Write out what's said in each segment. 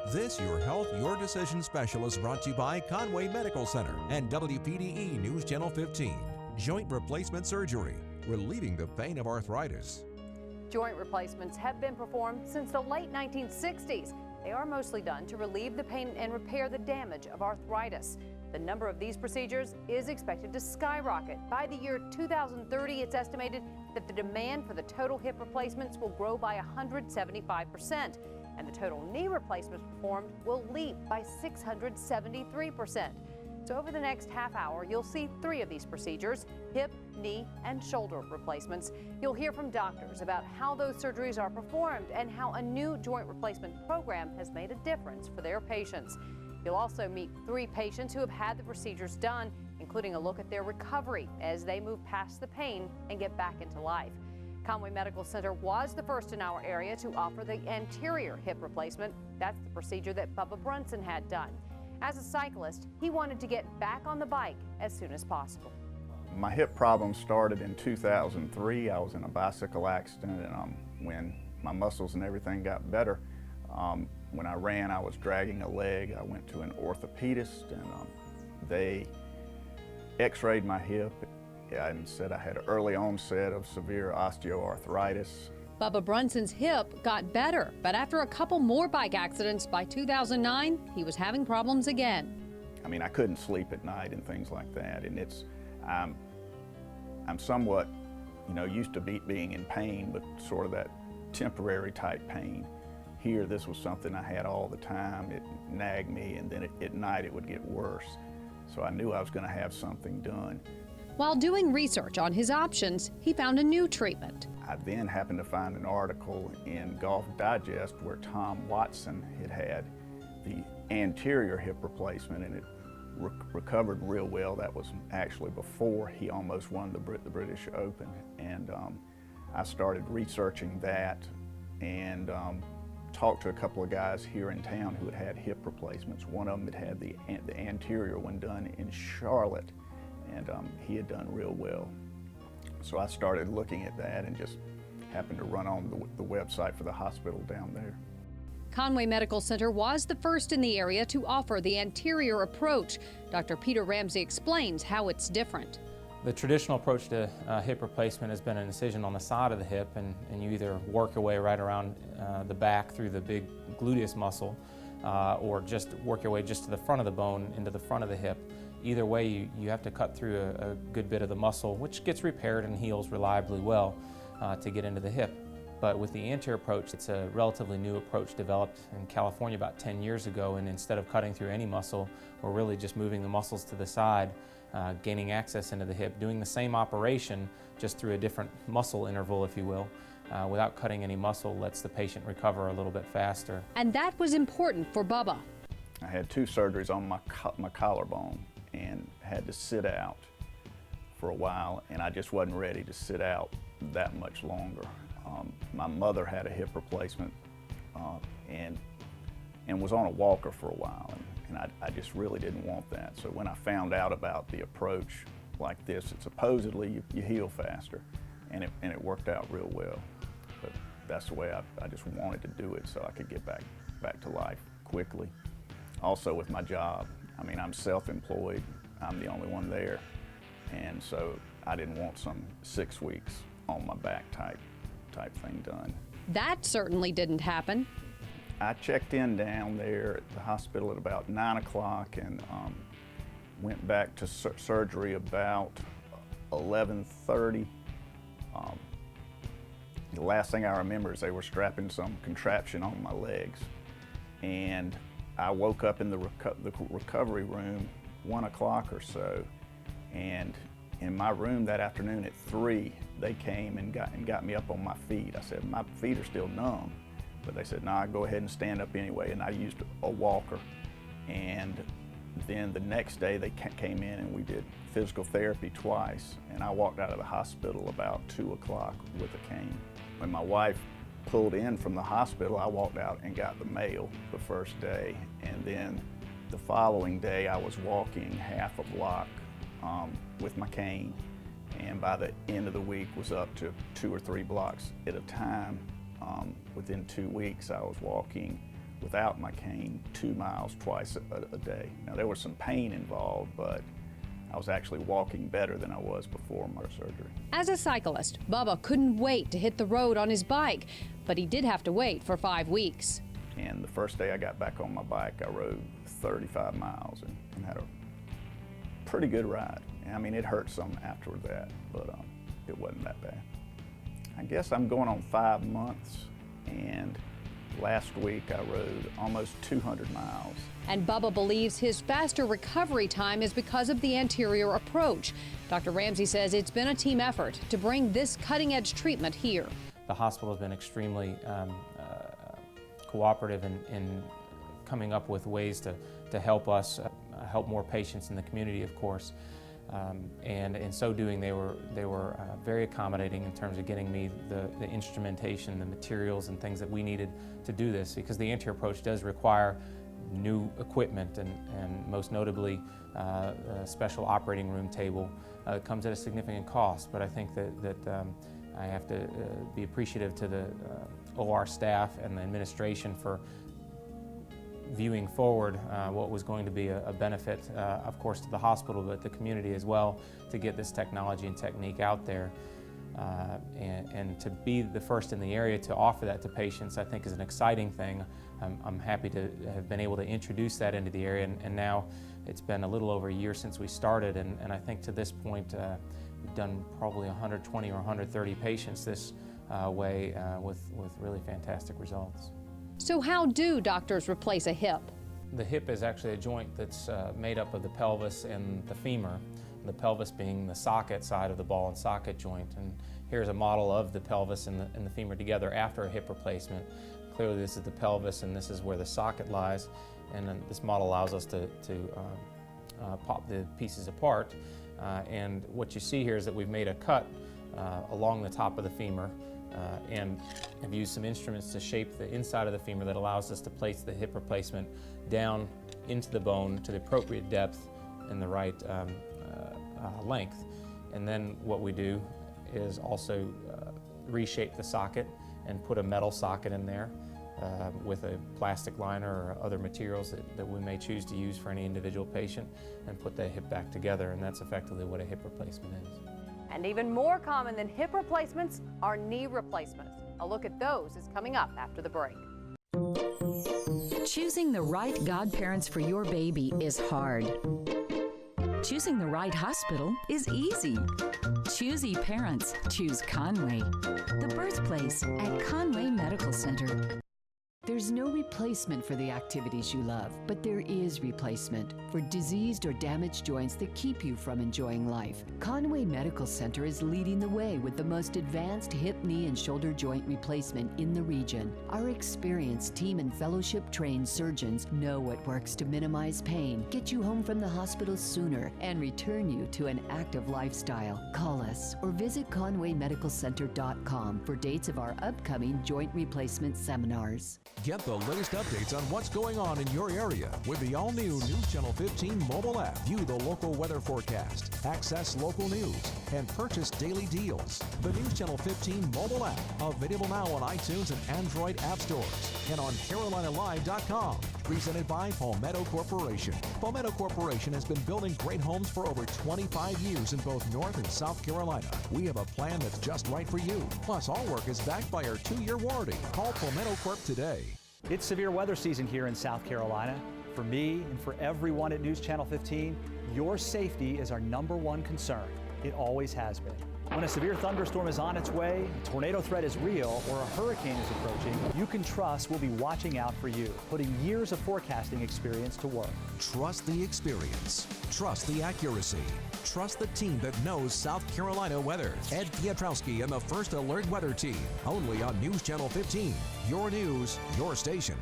This Your Health, Your Decision special is brought to you by Conway Medical Center and WPDE News Channel 15. Joint replacement surgery, relieving the pain of arthritis. Joint replacements have been performed since the late 1960s. They are mostly done to relieve the pain and repair the damage of arthritis. The number of these procedures is expected to skyrocket. By the year 2030, it's estimated that the demand for the total hip replacements will grow by 175%, and the total knee replacements performed will leap by 673%. So over the next half hour, you'll see 3 of these procedures: hip, knee, and shoulder replacements. You'll hear from doctors about how those surgeries are performed and how a new joint replacement program has made a difference for their patients. You'll also meet 3 patients who have had the procedures done, including a look at their recovery as they move past the pain and get back into life. Conway Medical Center was the first in our area to offer the anterior hip replacement. That's the procedure that Bubba Brunson had done. As a cyclist, he wanted to get back on the bike as soon as possible. My hip problem started in 2003. I was in a bicycle accident, and when my muscles and everything got better, when I ran, I was dragging a leg. I went to an orthopedist, and they x-rayed my hip and said I had an early onset of severe osteoarthritis. Bubba Brunson's hip got better, but after a couple more bike accidents by 2009, he was having problems again. I mean, I couldn't sleep at night and things like that, and I'm somewhat, used to being in pain, but sort of that temporary type pain. Here, this was something I had all the time. It nagged me, and then at night it would get worse. So I knew I was going to have something done. While doing research on his options, he found a new treatment. I then happened to find an article in Golf Digest where Tom Watson had the anterior hip replacement, and it recovered real well. That was actually before he almost won the British Open. And I started researching that and talked to a couple of guys here in town who had hip replacements. One of them had the anterior one done in Charlotte, and he had done real well. So I started looking at that and just happened to run on the website for the hospital down there. Conway Medical Center was the first in the area to offer the anterior approach. Dr. Peter Ramsey explains how it's different. The traditional approach to hip replacement has been an incision on the side of the hip, and you either work your way right around the back through the big gluteus muscle, or just work your way just to the front of the bone into the front of the hip. Either way, you have to cut through a good bit of the muscle, which gets repaired and heals reliably well to get into the hip. But with the anterior approach, it's a relatively new approach developed in California about 10 years ago, and instead of cutting through any muscle, we're really just moving the muscles to the side, gaining access into the hip, doing the same operation just through a different muscle interval, if you will, without cutting any muscle. Lets the patient recover a little bit faster. And that was important for Bubba. I had 2 surgeries on my collarbone and had to sit out for a while, and I just wasn't ready to sit out that much longer. My mother had a hip replacement and was on a walker for a while, and I just really didn't want that. So when I found out about the approach like this, it supposedly you heal faster, and it worked out real well. But that's the way I just wanted to do it, so I could get back to life quickly. Also with my job, I mean, I'm self-employed, I'm the only one there, and so I didn't want some 6 weeks on my back type thing done. That certainly didn't happen. I checked in down there at the hospital at about 9 o'clock and went back to surgery about 11:30. The last thing I remember is they were strapping some contraption on my legs, and I woke up in the recovery room 1 o'clock or so, and in my room that afternoon at 3, they came and got me up on my feet. I said, my feet are still numb, but they said, nah, go ahead and stand up anyway, and I used a walker. And then the next day they came in and we did physical therapy twice, and I walked out of the hospital about 2 o'clock with a cane. When my wife pulled in from the hospital, I walked out and got the mail the first day, and then the following day I was walking half a block with my cane, and by the end of the week was up to 2 or 3 blocks at a time. Within 2 weeks I was walking without my cane 2 miles twice a day. Now there was some pain involved, but I was actually walking better than I was before my surgery. As a cyclist, Bubba couldn't wait to hit the road on his bike, but he did have to wait for 5 weeks. And the first day I got back on my bike, I rode 35 miles and had a pretty good ride. I mean, it hurt some after that, but it wasn't that bad. I guess I'm going on 5 months, and last week I rode almost 200 miles. And Bubba believes his faster recovery time is because of the anterior approach. Dr. Ramsey says it's been a team effort to bring this cutting-edge treatment here. The hospital has been extremely cooperative in coming up with ways to help us, help more patients in the community, of course. And in so doing, they were very accommodating in terms of getting me the instrumentation, the materials and things that we needed to do this, because the anterior approach does require new equipment and most notably a special operating room table. Comes at a significant cost, but I think that I have to be appreciative to the OR staff and the administration for viewing forward what was going to be a benefit, of course, to the hospital, but the community as well, to get this technology and technique out there. And to be the first in the area to offer that to patients, I think is an exciting thing. I'm happy to have been able to introduce that into the area, and now it's been a little over a year since we started, and I think to this point we've done probably 120 or 130 patients this way with really fantastic results. So how do doctors replace a hip? The hip is actually a joint that's made up of the pelvis and the femur, the pelvis being the socket side of the ball and socket joint. And here's a model of the pelvis and the femur together after a hip replacement. Clearly this is the pelvis and this is where the socket lies, and then this model allows us to pop the pieces apart. And what you see here is that we've made a cut along the top of the femur and have used some instruments to shape the inside of the femur that allows us to place the hip replacement down into the bone to the appropriate depth and the right length. And then what we do is also reshape the socket and put a metal socket in there with a plastic liner or other materials that we may choose to use for any individual patient, and put that hip back together, and that's effectively what a hip replacement is. And even more common than hip replacements are knee replacements. A look at those is coming up after the break. Choosing the right godparents for your baby is hard. Choosing the right hospital is easy. Choosy parents choose Conway, the birthplace at Conway Medical Center. There's no replacement for the activities you love, but there is replacement for diseased or damaged joints that keep you from enjoying life. Conway Medical Center is leading the way with the most advanced hip, knee, and shoulder joint replacement in the region. Our experienced team and fellowship-trained surgeons know what works to minimize pain, get you home from the hospital sooner, and return you to an active lifestyle. Call us or visit ConwayMedicalCenter.com for dates of our upcoming joint replacement seminars. Get the latest updates on what's going on in your area with the all-new News Channel 15 mobile app. View the local weather forecast, access local news, and purchase daily deals. The News Channel 15 mobile app, available now on iTunes and Android app stores and on CarolinaLive.com. Presented by Palmetto Corporation. Palmetto Corporation has been building great homes for over 25 years in both North and South Carolina. We have a plan that's just right for you. Plus, all work is backed by our 2-year warranty. Call Palmetto Corp today. It's severe weather season here in South Carolina. For me and for everyone at News Channel 15, your safety is our #1 concern. It always has been. When a severe thunderstorm is on its way, a tornado threat is real, or a hurricane is approaching, you can trust we'll be watching out for you, putting years of forecasting experience to work. Trust the experience. Trust the accuracy. Trust the team that knows South Carolina weather. Ed Pietrowski and the First Alert Weather Team. Only on News Channel 15. Your news, your station.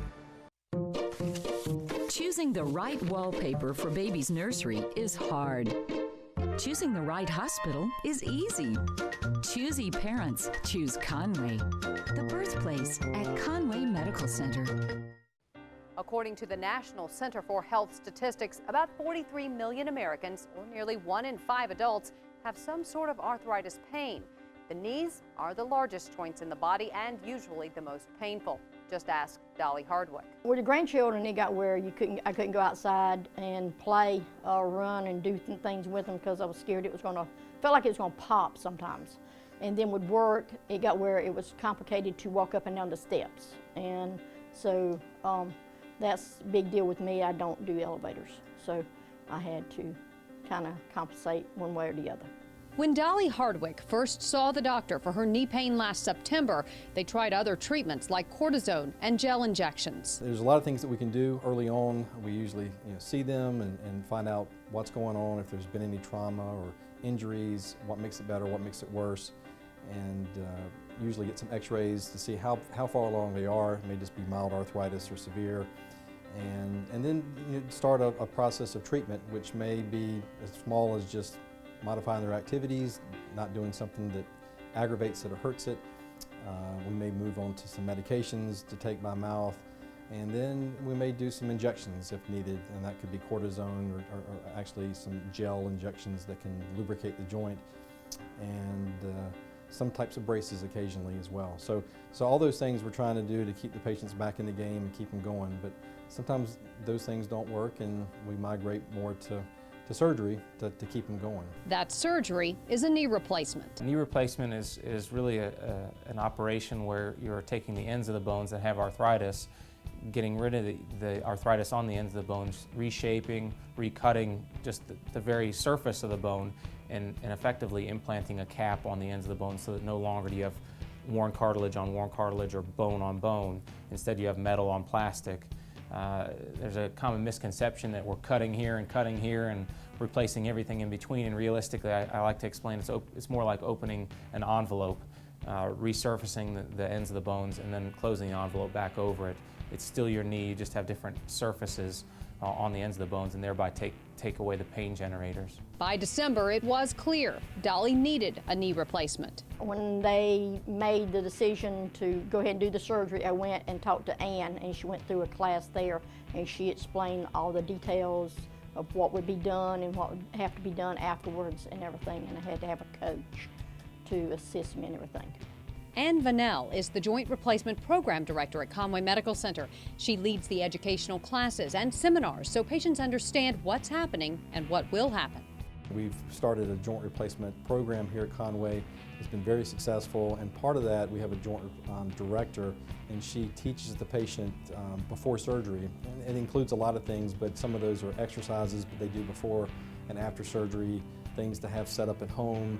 Choosing the right wallpaper for baby's nursery is hard. Choosing the right hospital is easy. Choosy parents choose Conway, the birthplace at Conway Medical Center. According to the National Center for Health Statistics, about 43 million Americans, or nearly 1 in 5 adults, have some sort of arthritis pain. The knees are the largest joints in the body and usually the most painful. Just ask Dolly Hardwick. With the grandchildren, it got where I couldn't go outside and play or run and do things with them because I was scared felt like it was gonna pop sometimes. And then with work, it got where it was complicated to walk up and down the steps. And so that's a big deal with me. I don't do elevators. So I had to kind of compensate one way or the other. When Dolly Hardwick first saw the doctor for her knee pain last September, they tried other treatments like cortisone and gel injections. There's a lot of things that we can do early on. We usually see them and find out what's going on, if there's been any trauma or injuries, what makes it better, what makes it worse, and usually get some x-rays to see how far along they are. It may just be mild arthritis or severe. And then start a process of treatment, which may be as small as just modifying their activities, not doing something that aggravates it or hurts it. We may move on to some medications to take by mouth, and then we may do some injections if needed, and that could be cortisone or actually some gel injections that can lubricate the joint, and some types of braces occasionally as well. So all those things we're trying to do to keep the patients back in the game and keep them going, but sometimes those things don't work and we migrate more to surgery to keep them going. That surgery is a knee replacement. A knee replacement is really an operation where you're taking the ends of the bones that have arthritis, getting rid of the arthritis on the ends of the bones, reshaping, recutting just the very surface of the bone, and effectively implanting a cap on the ends of the bone so that no longer do you have worn cartilage on worn cartilage or bone on bone. Instead you have metal on plastic. There's a common misconception that we're cutting here and replacing everything in between, and realistically I like to explain it's more like opening an envelope, resurfacing the ends of the bones and then closing the envelope back over it. It's still your knee, you just have different surfaces on the ends of the bones and thereby take away the pain generators. By December, it was clear Dolly needed a knee replacement. When they made the decision to go ahead and do the surgery, I went and talked to Ann, and she went through a class there, and she explained all the details of what would be done and what would have to be done afterwards and everything, and I had to have a coach to assist me in everything. Ann Vanell is the Joint Replacement Program Director at Conway Medical Center. She leads the educational classes and seminars so patients understand what's happening and what will happen. We've started a joint replacement program here at Conway. It's been very successful, and part of that we have a joint director, and she teaches the patient before surgery. It includes a lot of things, but some of those are exercises that they do before and after surgery, things to have set up at home.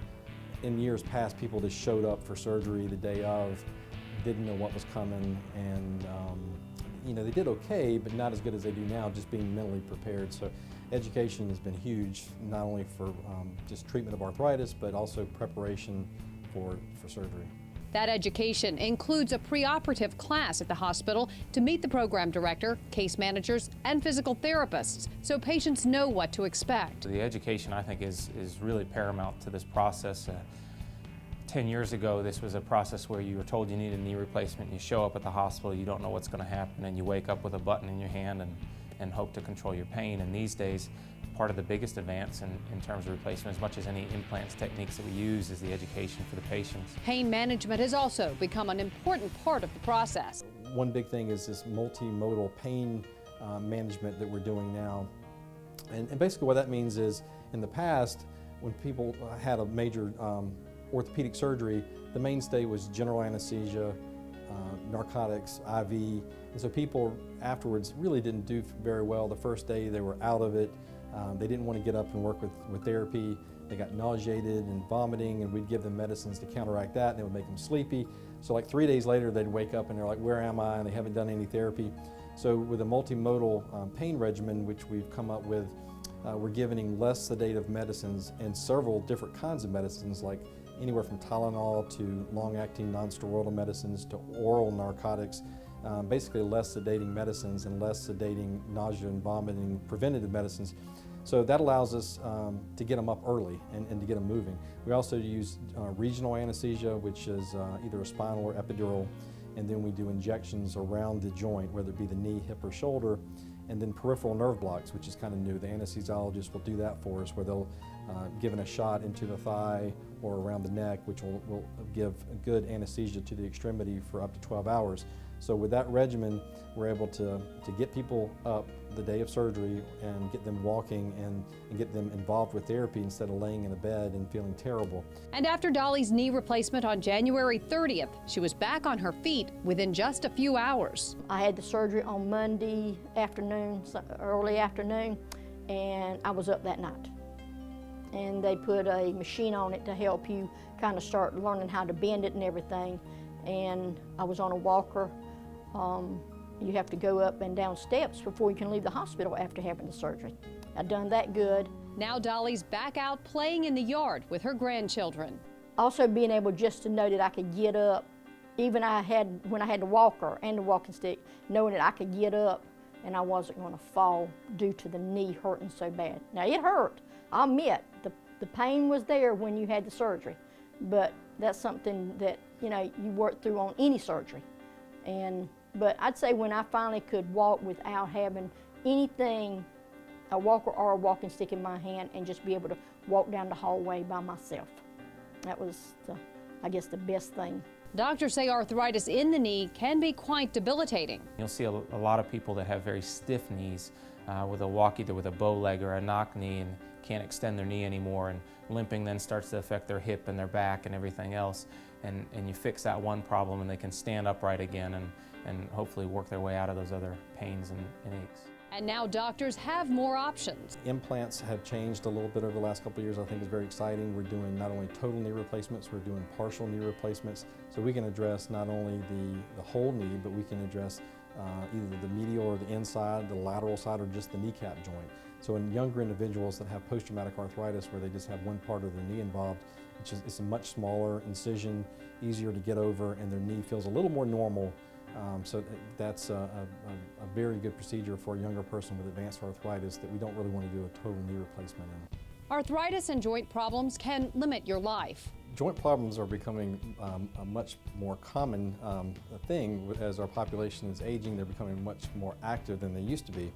In years past, people just showed up for surgery the day of, didn't know what was coming, and they did okay, but not as good as they do now, just being mentally prepared. So education has been huge, not only for just treatment of arthritis, but also preparation for surgery. That education includes a preoperative class at the hospital to meet the program director, case managers, and physical therapists so patients know what to expect. The education, I think, is really paramount to this process. 10 years ago, this was a process where you were told you needed a knee replacement. You show up at the hospital, you don't know what's going to happen, and you wake up with a button in your hand and hope to control your pain. And these days, part of the biggest advance in terms of replacement, as much as any implants techniques that we use, is the education for the patients. Pain management has also become an important part of the process. One big thing is this multimodal pain management that we're doing now. And basically what that means is, in the past, when people had a major orthopedic surgery, the mainstay was general anesthesia, narcotics, IV, and so people afterwards really didn't do very well. The first day they were out of it. They didn't want to get up and work with therapy. They got nauseated and vomiting, and we'd give them medicines to counteract that, and it would make them sleepy. So like 3 days later, they'd wake up and they're like, where am I? And they haven't done any therapy. So with a multimodal pain regimen, which we've come up with, we're giving less sedative medicines and several different kinds of medicines, like anywhere from Tylenol to long-acting non-steroidal medicines to oral narcotics, basically less sedating medicines and less sedating nausea and vomiting preventative medicines. So that allows us to get them up early and to get them moving. We also use regional anesthesia, which is either a spinal or epidural, and then we do injections around the joint, whether it be the knee, hip, or shoulder, and then peripheral nerve blocks, which is kind of new. The anesthesiologist will do that for us, where they'll give a shot into the thigh or around the neck, which will give a good anesthesia to the extremity for up to 12 hours. So with that regimen, we're able to get people up the day of surgery and get them walking and get them involved with therapy instead of laying in a bed and feeling terrible. And after Dolly's knee replacement on January 30th, she was back on her feet within just a few hours. I had the surgery on Monday afternoon, early afternoon, and I was up that night. And they put a machine on it to help you kind of start learning how to bend it and everything. And I was on a walker. You have to go up and down steps before you can leave the hospital after having the surgery. I've done that good. Now Dolly's back out playing in the yard with her grandchildren. Also being able just to know that I could get up, even when I had the walker and the walking stick, knowing that I could get up and I wasn't going to fall due to the knee hurting so bad. Now it hurt, I'll admit, the pain was there when you had the surgery, but that's something that you work through on any surgery. But I'd say when I finally could walk without having anything, a walker or a walking stick in my hand, and just be able to walk down the hallway by myself. That was, I guess, the best thing. Doctors say arthritis in the knee can be quite debilitating. You'll see a lot of people that have very stiff knees with a walk either with a bow leg or a knock knee and can't extend their knee anymore, and limping then starts to affect their hip and their back and everything else. And you fix that one problem and they can stand upright again and hopefully work their way out of those other pains and aches. And now doctors have more options. Implants have changed a little bit over the last couple of years. I think it's very exciting. We're doing not only total knee replacements, we're doing partial knee replacements. So we can address not only the whole knee, but we can address either the medial or the inside, the lateral side, or just the kneecap joint. So in younger individuals that have post-traumatic arthritis where they just have one part of their knee involved, it's a much smaller incision, easier to get over, and their knee feels a little more normal. So that's a very good procedure for a younger person with advanced arthritis that we don't really want to do a total knee replacement in. Arthritis and joint problems can limit your life. Joint problems are becoming a much more common thing. As our population is aging, they're becoming much more active than they used to be.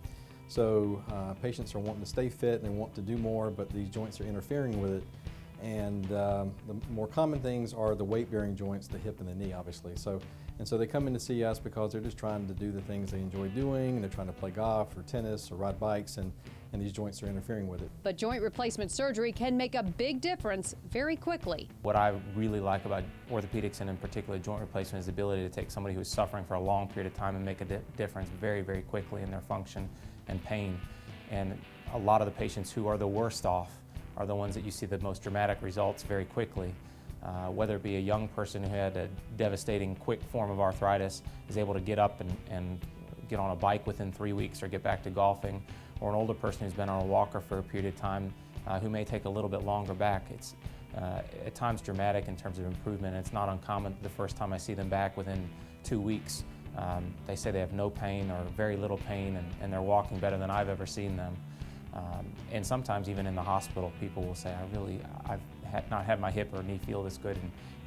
So patients are wanting to stay fit and they want to do more, but these joints are interfering with it. And the more common things are the weight-bearing joints, the hip and the knee, obviously. So they come in to see us because they're just trying to do the things they enjoy doing. They're trying to play golf or tennis or ride bikes, and these joints are interfering with it. But joint replacement surgery can make a big difference very quickly. What I really like about orthopedics, and in particular joint replacement, is the ability to take somebody who's suffering for a long period of time and make a difference very, very quickly in their function and pain. And a lot of the patients who are the worst off are the ones that you see the most dramatic results very quickly. Whether it be a young person who had a devastating quick form of arthritis is able to get up and get on a bike within 3 weeks or get back to golfing, or an older person who's been on a walker for a period of time who may take a little bit longer back. It's at times dramatic in terms of improvement. It's not uncommon the first time I see them back within 2 weeks. They say they have no pain or very little pain, and they're walking better than I've ever seen them. And sometimes even in the hospital, people will say, I've not had my hip or knee feel this good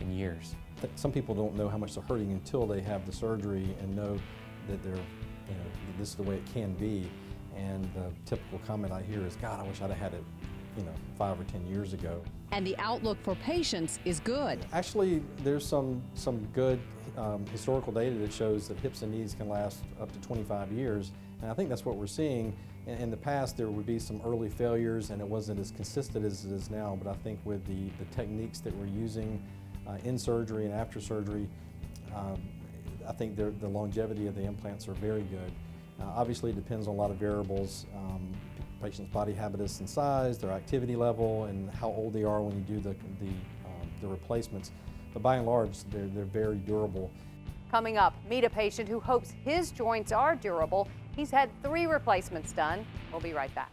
in years. Some people don't know how much they're hurting until they have the surgery and know that this is the way it can be. And the typical comment I hear is, God, I wish I'd have had it 5 or 10 years ago. And the outlook for patients is good. Actually, there's some good historical data that shows that hips and knees can last up to 25 years. And I think that's what we're seeing. In the past, there would be some early failures and it wasn't as consistent as it is now, but I think with the techniques that we're using in surgery and after surgery, I think the longevity of the implants are very good. Obviously, it depends on a lot of variables, patient's body habitus and size, their activity level, and how old they are when you do the replacements. But by and large, they're very durable. Coming up, meet a patient who hopes his joints are durable. He's had 3 replacements done. We'll be right back.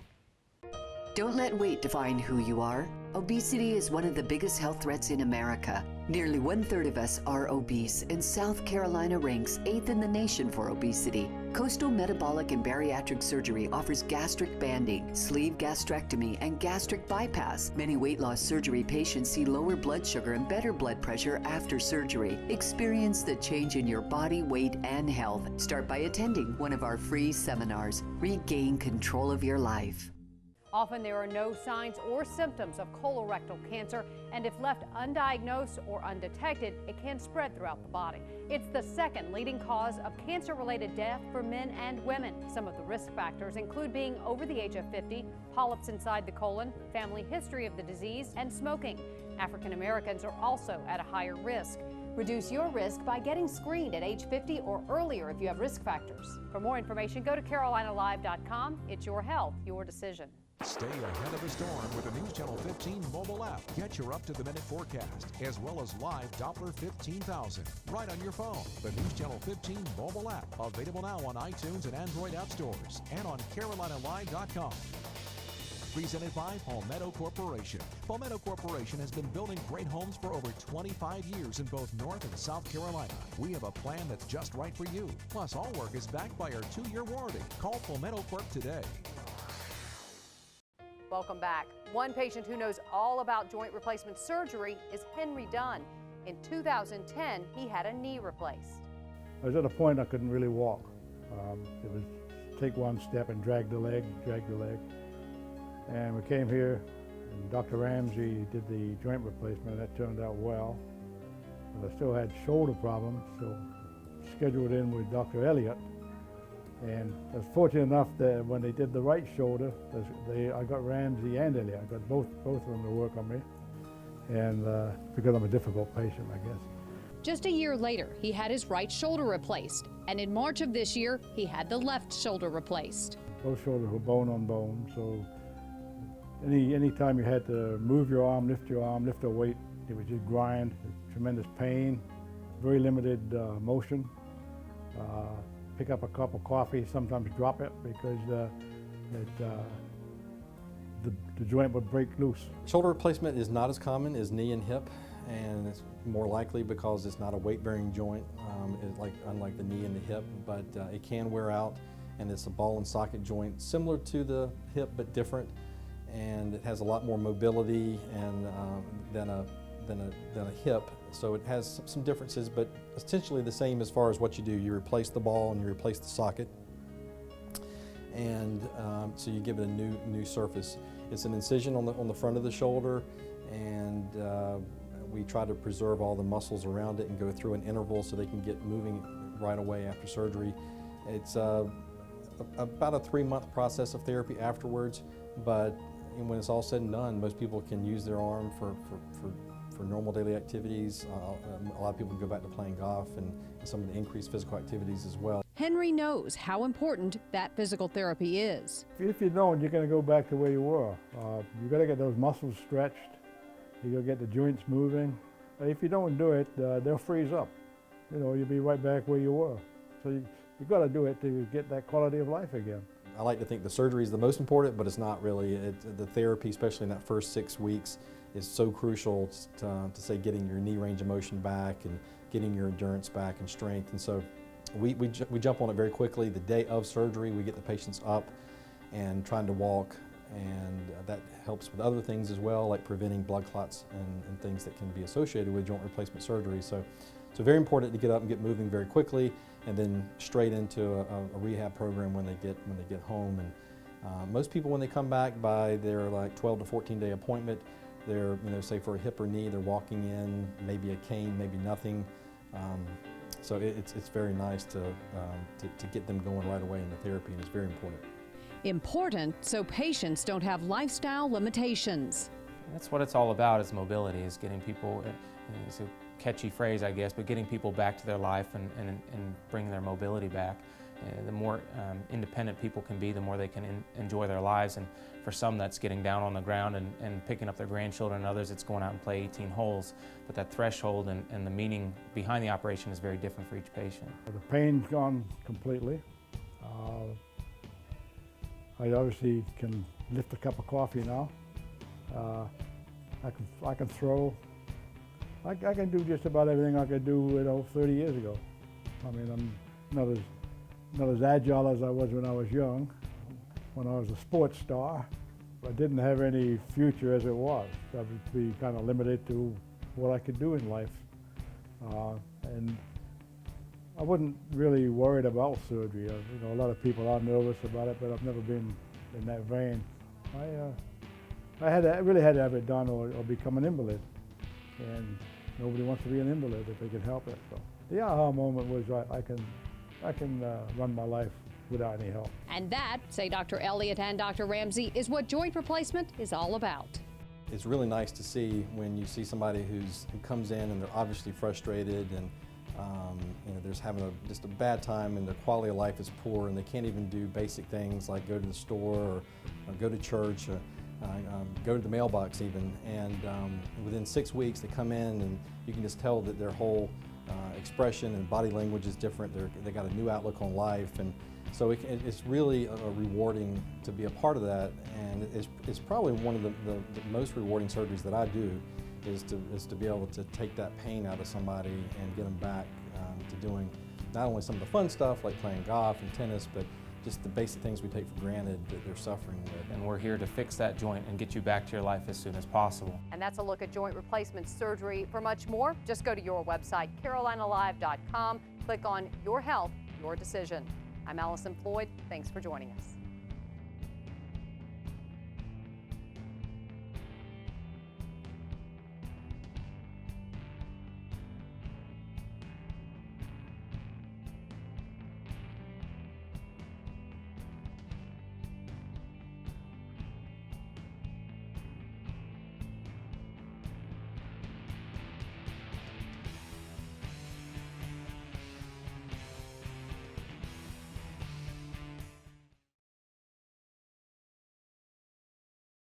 Don't let weight define who you are. Obesity is one of the biggest health threats in America. Nearly 1/3 of us are obese, and South Carolina ranks 8th in the nation for obesity. Coastal Metabolic and Bariatric Surgery offers gastric banding, sleeve gastrectomy, and gastric bypass. Many weight loss surgery patients see lower blood sugar and better blood pressure after surgery. Experience the change in your body, weight, and health. Start by attending one of our free seminars. Regain control of your life. Often there are no signs or symptoms of colorectal cancer, and if left undiagnosed or undetected, it can spread throughout the body. It's the second leading cause of cancer-related death for men and women. Some of the risk factors include being over the age of 50, polyps inside the colon, family history of the disease, and smoking. African Americans are also at a higher risk. Reduce your risk by getting screened at age 50 or earlier if you have risk factors. For more information, go to carolinalive.com. It's your health, your decision. Stay ahead of the storm with the News Channel 15 mobile app. Get your up-to-the-minute forecast, as well as live Doppler 15,000, right on your phone. The News Channel 15 mobile app, available now on iTunes and Android app stores, and on carolinalive.com. Presented by Palmetto Corporation. Palmetto Corporation has been building great homes for over 25 years in both North and South Carolina. We have a plan that's just right for you. Plus, all work is backed by our 2-year warranty. Call Palmetto Corp today. Welcome back. One patient who knows all about joint replacement surgery is Henry Dunn. In 2010, he had a knee replaced. I was at a point I couldn't really walk. It was take one step and drag the leg. And we came here, and Dr. Ramsey did the joint replacement. That turned out well. But I still had shoulder problems, so scheduled in with Dr. Elliott. And I was fortunate enough that when they did the right shoulder, I got Ramsey and Elliott. I got both of them to work on me. And because I'm a difficult patient, I guess. Just a year later, he had his right shoulder replaced. And in March of this year, he had the left shoulder replaced. Both shoulders were bone on bone, so any time you had to move your arm, lift a weight, it would just grind, tremendous pain, very limited motion. Pick up a cup of coffee, sometimes drop it because the joint would break loose. Shoulder replacement is not as common as knee and hip, and it's more likely because it's not a weight-bearing joint, unlike the knee and the hip, but it can wear out, and it's a ball and socket joint similar to the hip but different, and it has a lot more mobility and than a hip, so it has some differences, but essentially the same as far as what you do. You replace the ball and you replace the socket, and so you give it a new surface. It's an incision on the front of the shoulder, and we try to preserve all the muscles around it and go through an interval so they can get moving right away after surgery. It's about a 3-month process of therapy afterwards, but when it's all said and done, most people can use their arm for normal daily activities. A lot of people go back to playing golf and some of the increased physical activities as well. Henry knows how important that physical therapy is. If you don't, you're going to go back to where you were. You got to get those muscles stretched. You got to get the joints moving. If you don't do it, they'll freeze up. You'll be right back where you were. So you got to do it to get that quality of life again. I like to think the surgery is the most important, but it's not really. The therapy, especially in that first 6 weeks, is so crucial to say getting your knee range of motion back and getting your endurance back and strength. And so we jump on it very quickly. The day of surgery, we get the patients up and trying to walk, and that helps with other things as well, like preventing blood clots and things that can be associated with joint replacement surgery. So very important to get up and get moving very quickly, and then straight into a rehab program when they get home. And most people, when they come back by their 12 to 14 day appointment, they're say for a hip or knee, they're walking in maybe a cane, maybe nothing. So it's very nice to get them going right away into therapy, and it's very important. Important so patients don't have lifestyle limitations. That's what it's all about, is mobility, is getting people, it's a catchy phrase I guess, but getting people back to their life and bringing their mobility back. The more independent people can be, the more they can enjoy their lives. And for some, that's getting down on the ground and picking up their grandchildren, and others it's going out and play 18 holes. But that threshold and the meaning behind the operation is very different for each patient. The pain's gone completely. I obviously can lift a cup of coffee now. I can throw. I can do just about everything I could do 30 years ago. I mean, I'm not as agile as I was when I was young, when I was a sports star. I didn't have any future as it was. I would be kind of limited to what I could do in life. And I wasn't really worried about surgery. A lot of people are nervous about it, but I've never been in that vein. I really had to have it done or become an invalid, and nobody wants to be an invalid if they can help it. So the aha moment was I can run my life without any help. And that, say Dr. Elliott and Dr. Ramsey, is what joint replacement is all about. It's really nice to see when you see somebody who comes in and they're obviously frustrated and they're just having just a bad time and their quality of life is poor and they can't even do basic things like go to the store or go to church or go to the mailbox even. And within 6 weeks they come in and you can just tell that their whole expression and body language is different. They got a new outlook on life, and so it's really rewarding to be a part of that. And it's probably one of the most rewarding surgeries that I do is to be able to take that pain out of somebody and get them back to doing not only some of the fun stuff like playing golf and tennis, but just the basic things we take for granted that they're suffering with. And we're here to fix that joint and get you back to your life as soon as possible. And that's a look at joint replacement surgery. For much more, just go to your website, carolinalive.com. Click on Your Health, Your Decision. I'm Allison Floyd. Thanks for joining us.